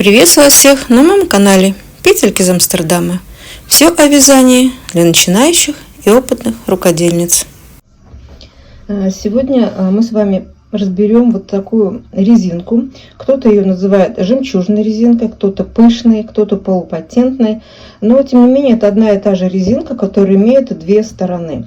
Приветствую всех на моем канале Петельки из Амстердама. Все о вязании для начинающих и опытных рукодельниц. Сегодня мы с вами разберем вот такую резинку. Кто-то ее называет жемчужной резинкой, кто-то пышной, кто-то полупатентной. Но тем не менее это одна и та же резинка, которая имеет две стороны.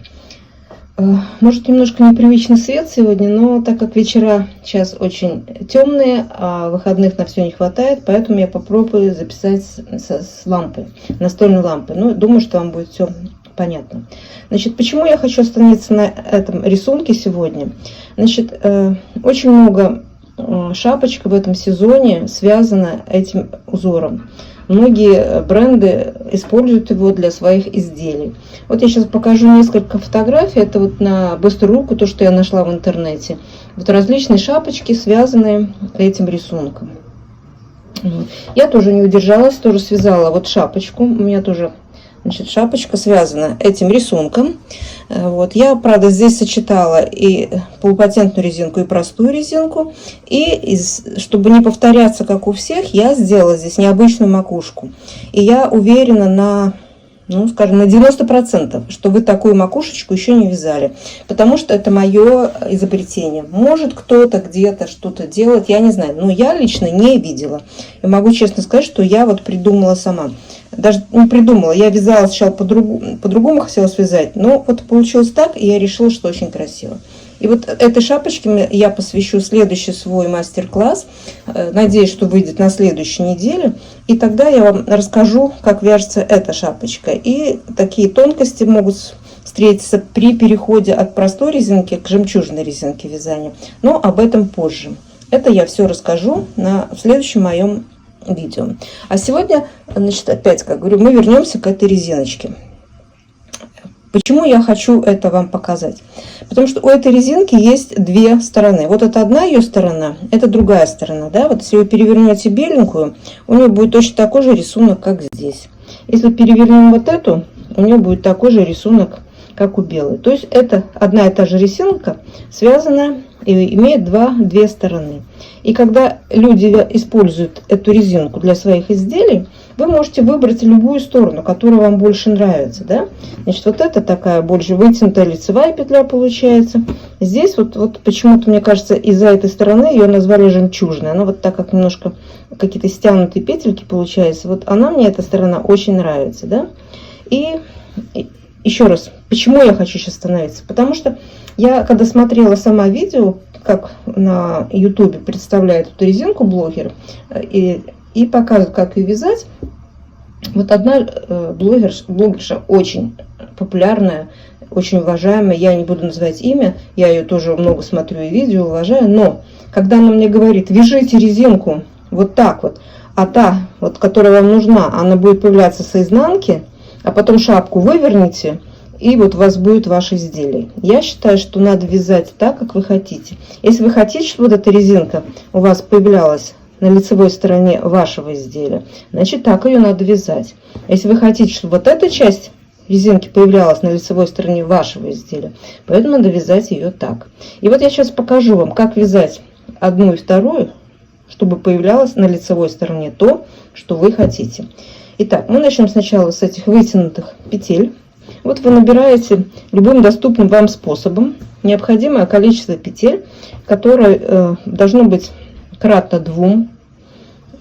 Может, немножко непривычный свет сегодня, но так как вечера сейчас очень темные, а выходных на все не хватает, поэтому я попробую записать с лампой, настольной лампой. Ну, думаю, что вам будет все понятно. Значит, почему я хочу остановиться на этом рисунке сегодня? Значит, очень много шапочек в этом сезоне связано этим узором. Многие бренды используют его для своих изделий. Вот я сейчас покажу несколько фотографий. Это вот на быструю руку, то, что я нашла в интернете. Вот различные шапочки, связанные этим рисунком. Я тоже не удержалась, тоже связала вот шапочку. У меня тоже, значит, шапочка связана этим рисунком. Вот. Я, правда, здесь сочетала и полупатентную резинку, и простую резинку. И чтобы не повторяться, как у всех, я сделала здесь необычную макушку. И я уверена на, ну, скажем, на 90%, что вы такую макушечку еще не вязали. Потому что это мое изобретение. Может, кто-то где-то что-то делает, я не знаю. Но я лично не видела. И могу честно сказать, что я вот придумала сама. Даже не придумала, я вязала сначала по-другому хотела связать, но вот получилось так, и я решила, что очень красиво. И вот этой шапочке я посвящу следующий свой мастер-класс. Надеюсь, что выйдет на следующей неделе. И тогда я вам расскажу, как вяжется эта шапочка. И такие тонкости могут встретиться при переходе от простой резинки к жемчужной резинке вязания. Но об этом позже. Это я все расскажу в следующем моем видео. А сегодня, значит, опять, как говорю, мы вернемся к этой резиночке. Почему я хочу это вам показать? Потому что у этой резинки есть две стороны. Вот это одна ее сторона, это другая сторона. Да? Вот если вы перевернете беленькую, у нее будет точно такой же рисунок, как здесь. Если перевернем вот эту, у нее будет такой же рисунок, как у белой. То есть это одна и та же резинка, связана и имеет две стороны. И когда люди используют эту резинку для своих изделий, вы можете выбрать любую сторону, которая вам больше нравится. Да? Значит, вот это такая больше вытянутая лицевая петля получается. Здесь вот почему-то, мне кажется, из-за этой стороны ее назвали жемчужной. Она вот так как немножко какие-то стянутые петельки получается. Вот она мне, эта сторона, очень нравится. Да? И еще раз, почему я хочу сейчас остановиться? Потому что я, когда смотрела сама видео, как на YouTube представляет эту резинку блогер, и показывают, как ее вязать, вот одна блогерша очень популярная, очень уважаемая, я не буду называть имя, я ее тоже много смотрю и видео, уважаю, но когда она мне говорит, вяжите резинку вот так вот, а та, вот, которая вам нужна, она будет появляться с изнанки, а потом шапку выверните, и вот у вас будет ваше изделие. Я считаю, что надо вязать так, как вы хотите. Если вы хотите, чтобы вот эта резинка у вас появлялась на лицевой стороне вашего изделия, значит, так ее надо вязать. Если вы хотите, чтобы вот эта часть резинки появлялась на лицевой стороне вашего изделия, поэтому надо вязать ее так. И вот я сейчас покажу вам, как вязать одну и вторую, чтобы появлялось на лицевой стороне то, что вы хотите. Итак, мы начнем сначала с этих вытянутых петель. Вот вы набираете любым доступным вам способом необходимое количество петель, которое должно быть кратно 2,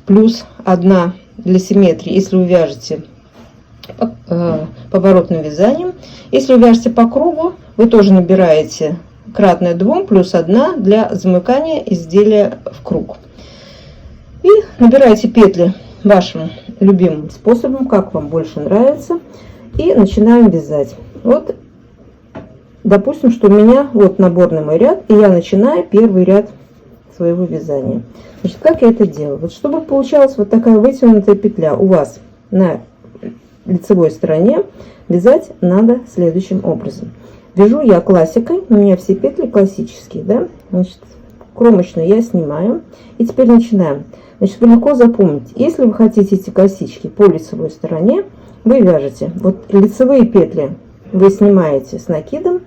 плюс 1 для симметрии, если вы вяжете поворотным вязанием. Если вы вяжете по кругу, вы тоже набираете кратное 2, плюс 1 для замыкания изделия в круг. И набираете петли вашим любимым способом, как вам больше нравится. И начинаем вязать. Вот, допустим, что у меня вот наборный мой ряд, и я начинаю первый ряд своего вязания. Значит, как я это делаю? Вот чтобы получалась вот такая вытянутая петля у вас на лицевой стороне, вязать надо следующим образом. Вяжу я классикой, у меня все петли классические, да? Значит, кромочную я снимаю. И теперь начинаем. Значит, вы легко запомните, если вы хотите эти косички по лицевой стороне, вы вяжете вот лицевые петли вы снимаете с накидом,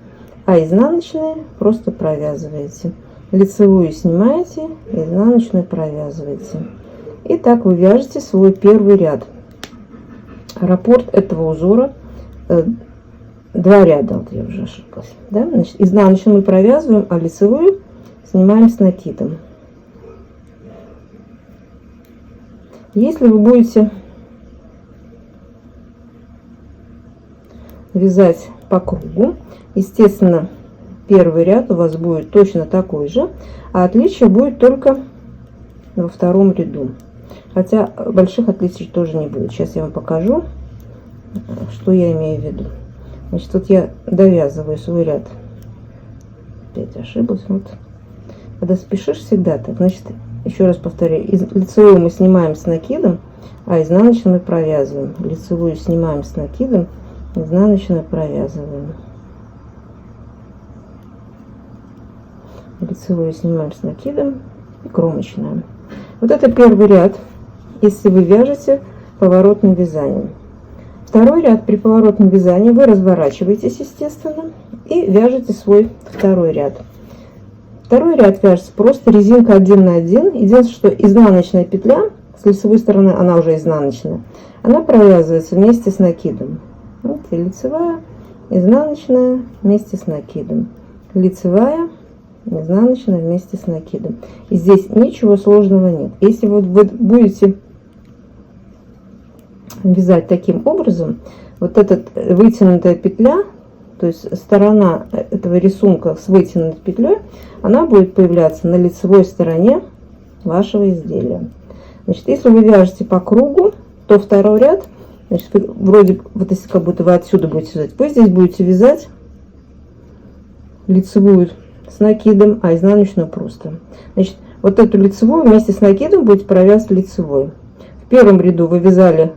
а изнаночные просто провязываете. Лицевую снимаете, изнаночную провязываете. И так вы вяжете свой первый ряд. Раппорт этого узора 2 ряда, вот я уже ошиблась, да? Значит, изнаночную мы провязываем, а лицевую снимаем с накидом. Если вы будете вязать по кругу, естественно, первый ряд у вас будет точно такой же, а отличие будет только во втором ряду. Хотя больших отличий тоже не будет. Сейчас я вам покажу, что я имею в виду. Значит, вот я довязываю свой ряд. Опять ошиблась. Вот. Когда спешишь, всегда так. Значит, еще раз повторяю. Лицевую мы снимаем с накидом, а изнаночную мы провязываем. Лицевую снимаем с накидом, изнаночную провязываем. Лицевую снимаем с накидом и кромочную. Вот это первый ряд, если вы вяжете поворотным вязанием. Второй ряд при поворотном вязании вы разворачиваетесь, естественно, и вяжете свой второй ряд. Второй ряд вяжется просто резинка 1 на 1. Единственное, что изнаночная петля, с лицевой стороны она уже изнаночная, она провязывается вместе с накидом. Вот и лицевая, изнаночная вместе с накидом. Лицевая, изнаночная вместе с накидом. И здесь ничего сложного нет. Если вот вы будете вязать таким образом, вот эта вытянутая петля, то есть сторона этого рисунка с вытянутой петлей, она будет появляться на лицевой стороне вашего изделия. Значит, если вы вяжете по кругу, то второй ряд, значит, вроде вот если как будто вы отсюда будете вязать, вы здесь будете вязать лицевую с накидом, а изнаночную просто. Значит, вот эту лицевую вместе с накидом будете провязывать лицевой. В первом ряду вы вязали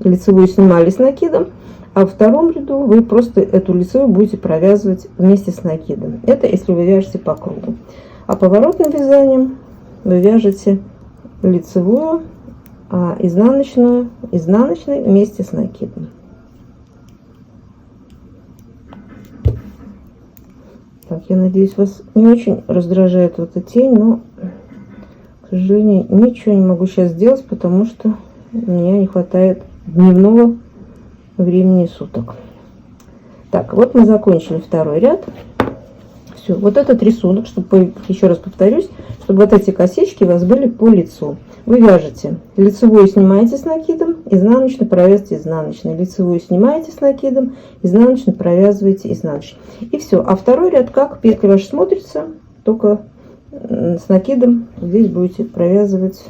лицевую, снимали с накидом, а во втором ряду вы просто эту лицевую будете провязывать вместе с накидом. Это если вы вяжете по кругу. А поворотным вязанием вы вяжете лицевую, а изнаночную изнаночной вместе с накидом. Так, я надеюсь, вас не очень раздражает вот эта тень, но, к сожалению, ничего не могу сейчас сделать, потому что у меня не хватает дневного времени суток. Так, вот мы закончили второй ряд. Все, вот этот рисунок, чтобы, еще раз повторюсь, чтобы вот эти косички у вас были по лицу. Вы вяжете лицевую, снимаете с накидом, изнаночную провязываете изнаночной, лицевую снимаете с накидом, изнаночную провязываете изнаночной. И все. А второй ряд, как петли ваши смотрятся, только с накидом здесь будете провязывать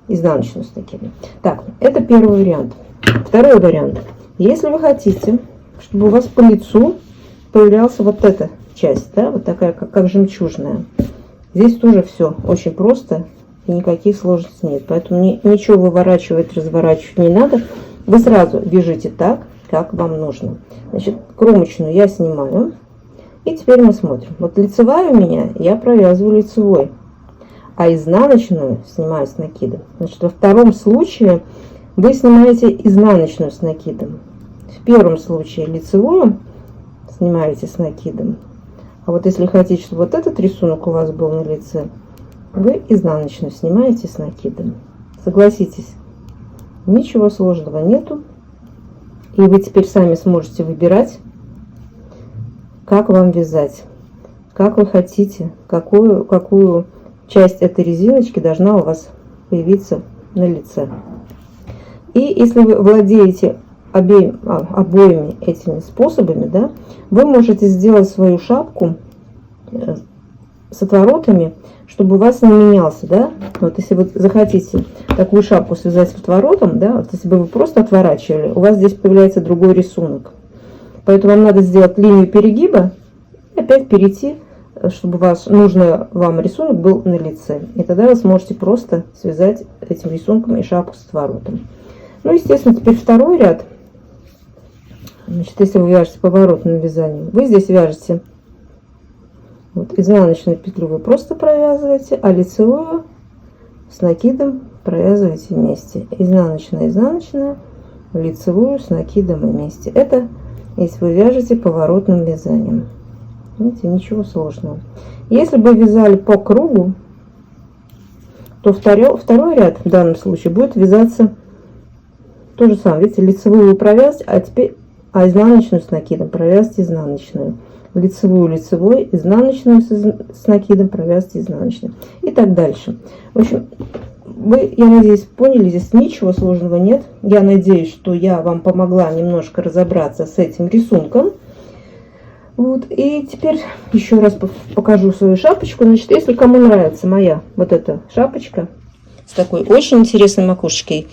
изнаночную с накидом. Так, это первый вариант. Второй вариант. Если вы хотите, чтобы у вас по лицу появлялась вот эта часть, да, вот такая, как жемчужная, здесь тоже все очень просто. И никаких сложностей нет. Поэтому ничего выворачивать, разворачивать не надо. Вы сразу вяжите так, как вам нужно. Значит, кромочную я снимаю. И теперь мы смотрим. Вот лицевая у меня, я провязываю лицевой. А изнаночную снимаю с накидом. Значит, во втором случае вы снимаете изнаночную с накидом. В первом случае лицевую снимаете с накидом. А вот если хотите, чтобы вот этот рисунок у вас был на лице, вы изнаночную снимаете с накидом. Согласитесь, ничего сложного нету. И вы теперь сами сможете выбирать, как вам вязать, как вы хотите, какую часть этой резиночки должна у вас появиться на лице. И если вы владеете обоими этими способами, да, вы можете сделать свою шапку с отворотами, чтобы у вас не менялся, да. Вот если вы захотите такую шапку связать с отворотом, да, вот если бы вы просто отворачивали, у вас здесь появляется другой рисунок. Поэтому вам надо сделать линию перегиба и опять перейти, чтобы ваш нужный вам рисунок был на лице. И тогда вы сможете просто связать этим рисунком и шапку с отворотом. Ну, естественно, теперь второй ряд. Значит, если вы вяжете поворотным вязанием, вы здесь вяжете вот изнаночную петлю, вы просто провязываете, а лицевую с накидом провязываете вместе. Изнаночная, изнаночная, лицевую с накидом вместе. Это если вы вяжете поворотным вязанием. Видите, ничего сложного. Если бы вязали по кругу, то второй ряд в данном случае будет вязаться то же самое. Видите, лицевую провязать, а изнаночную с накидом провязать изнаночную. Лицевую лицевой, изнаночную с накидом провязать изнаночную. И так дальше. В общем, вы, я надеюсь, поняли, здесь ничего сложного нет. Я надеюсь, что я вам помогла немножко разобраться с этим рисунком. Вот, и теперь еще раз покажу свою шапочку. Значит, если кому нравится моя вот эта шапочка с такой очень интересной макушечкой,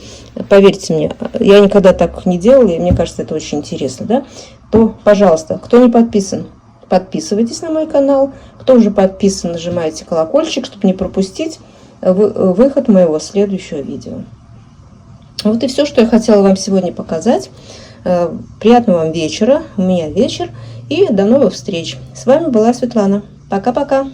поверьте мне, я никогда так не делала, и мне кажется, это очень интересно, да, то, пожалуйста, кто не подписан, подписывайтесь на мой канал. Кто уже подписан, нажимайте колокольчик, чтобы не пропустить выход моего следующего видео. Вот и все, что я хотела вам сегодня показать. Приятного вам вечера. У меня вечер. И до новых встреч. С вами была Светлана. Пока-пока.